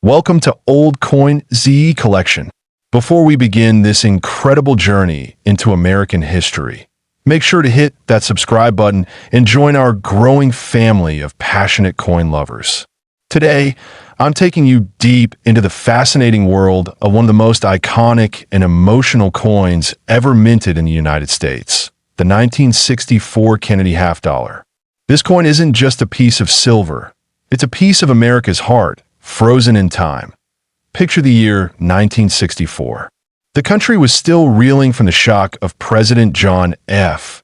Welcome to Old Coin ZE Collection. Before we begin this incredible journey into American history, make sure to hit that subscribe button and join our growing family of passionate coin lovers. Today, I'm taking you deep into the fascinating world of one of the most iconic and emotional coins ever minted in the United States, the 1964 Kennedy half dollar. This coin isn't just a piece of silver, it's a piece of America's heart, frozen in time. Picture the year 1964. The country was still reeling from the shock of President John F.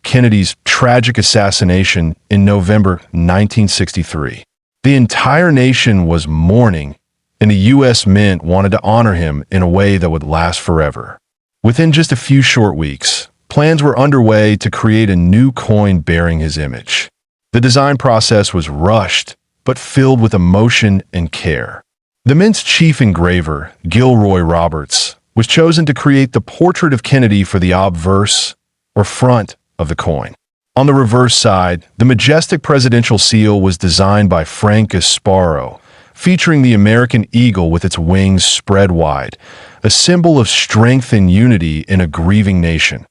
Kennedy's tragic assassination in November 1963. The entire nation was mourning, and the U.S. Mint wanted to honor him in a way that would last forever. Within just a few short weeks, plans were underway to create a new coin bearing his image. The design process was rushed, but filled with emotion and care. The Mint's chief engraver, Gilroy Roberts, was chosen to create the portrait of Kennedy for the obverse, or front, of the coin. On the reverse side, the majestic presidential seal was designed by Frank Gasparo, featuring the American eagle with its wings spread wide, a symbol of strength and unity in a grieving nation.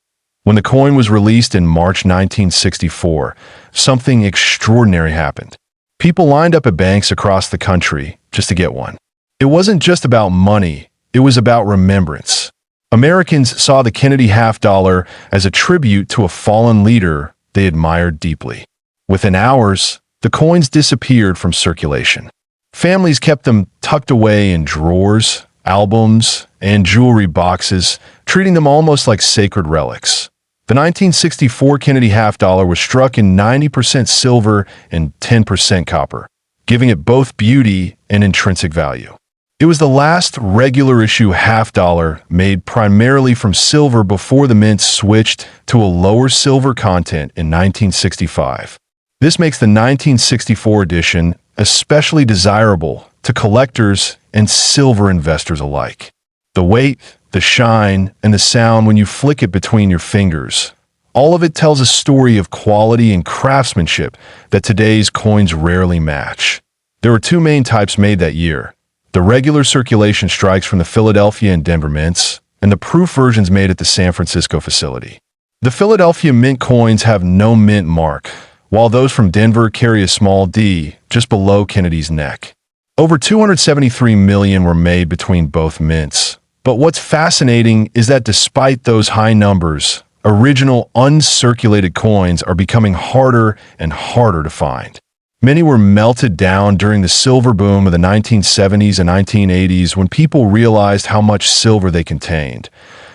When the coin was released in March 1964, something extraordinary happened. People lined up at banks across the country just to get one. It wasn't just about money, it was about remembrance. Americans saw the Kennedy half dollar as a tribute to a fallen leader they admired deeply. Within hours, the coins disappeared from circulation. Families kept them tucked away in drawers, albums, and jewelry boxes, treating them almost like sacred relics. The 1964 Kennedy half dollar was struck in 90% silver and 10% copper, giving it both beauty and intrinsic value. It was the last regular issue half dollar made primarily from silver before the Mint switched to a lower silver content in 1965. This makes the 1964 edition especially desirable to collectors and silver investors alike. The weight, the shine, and the sound when you flick it between your fingers, all of it tells a story of quality and craftsmanship that today's coins rarely match. There were two main types made that year: the regular circulation strikes from the Philadelphia and Denver mints, and the proof versions made at the San Francisco facility. The Philadelphia mint coins have no mint mark, while those from Denver carry a small D just below Kennedy's neck. Over 273 million were made between both mints. But what's fascinating is that despite those high numbers, original uncirculated coins are becoming harder and harder to find. Many were melted down during the silver boom of the 1970s and 1980s when people realized how much silver they contained.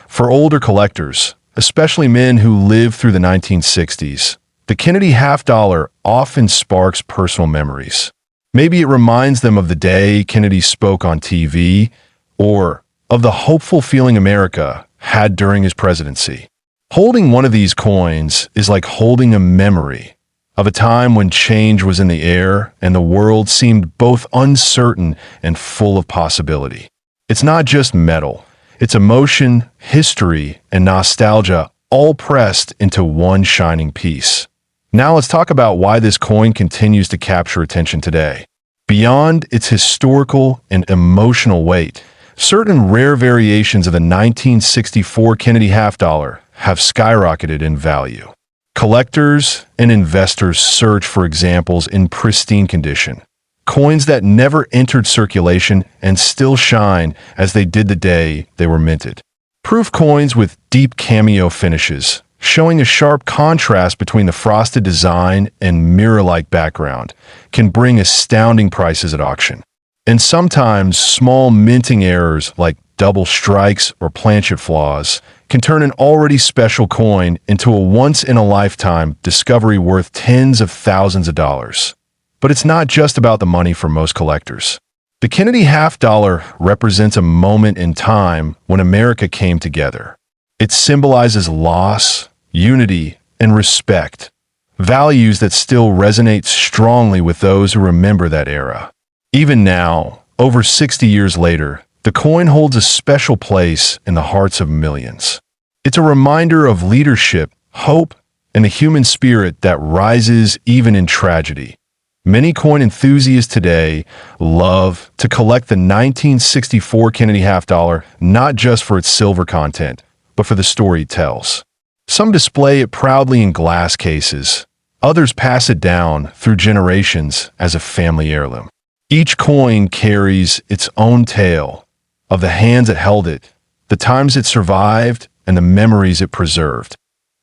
For older collectors, especially men who lived through the 1960s, the Kennedy half dollar often sparks personal memories. Maybe it reminds them of the day Kennedy spoke on TV, or of the hopeful feeling America had during his presidency. Holding one of these coins is like holding a memory of a time when change was in the air and the world seemed both uncertain and full of possibility. It's not just metal, it's emotion, history, and nostalgia all pressed into one shining piece. Now let's talk about why this coin continues to capture attention today. Beyond its historical and emotional weight, certain rare variations of the 1964 Kennedy half dollar have skyrocketed in value. Collectors and investors search for examples in pristine condition, coins that never entered circulation and still shine as they did the day they were minted. Proof coins with deep cameo finishes, showing a sharp contrast between the frosted design and mirror-like background, can bring astounding prices at auction. And sometimes small minting errors like double strikes or planchet flaws can turn an already special coin into a once-in-a-lifetime discovery worth tens of thousands of dollars. But it's not just about the money for most collectors. The Kennedy half dollar represents a moment in time when America came together. It symbolizes loss, unity, and respect, values that still resonate strongly with those who remember that era. Even now, over 60 years later, the coin holds a special place in the hearts of millions. It's a reminder of leadership, hope, and the human spirit that rises even in tragedy. Many coin enthusiasts today love to collect the 1964 Kennedy half dollar, not just for its silver content, but for the story it tells. Some display it proudly in glass cases. Others pass it down through generations as a family heirloom. Each coin carries its own tale of the hands that held it, the times it survived, and the memories it preserved.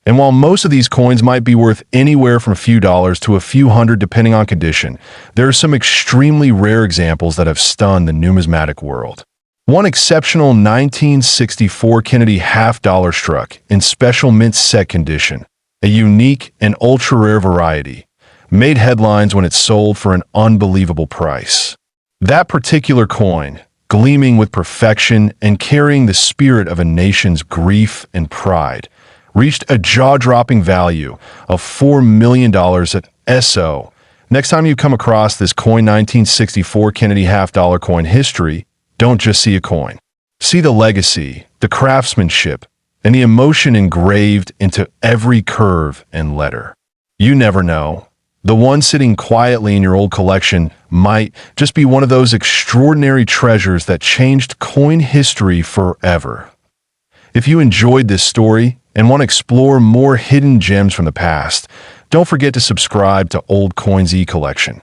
And while most of these coins might be worth anywhere from a few dollars to a few hundred depending on condition, there are some extremely rare examples that have stunned the numismatic world. One exceptional 1964 Kennedy half dollar struck in special mint set condition, a unique and ultra-rare variety, made headlines when it sold for an unbelievable price. That particular coin, gleaming with perfection and carrying the spirit of a nation's grief and pride, reached a jaw-dropping value of $4 million at SO. Next time you come across this COIN 1964 Kennedy half dollar coin history, don't just see a coin. See the legacy, the craftsmanship, and the emotion engraved into every curve and letter. You never know. The one sitting quietly in your old collection might just be one of those extraordinary treasures that changed coin history forever. If you enjoyed this story and want to explore more hidden gems from the past, don't forget to subscribe to Old COIN ZEE Collection.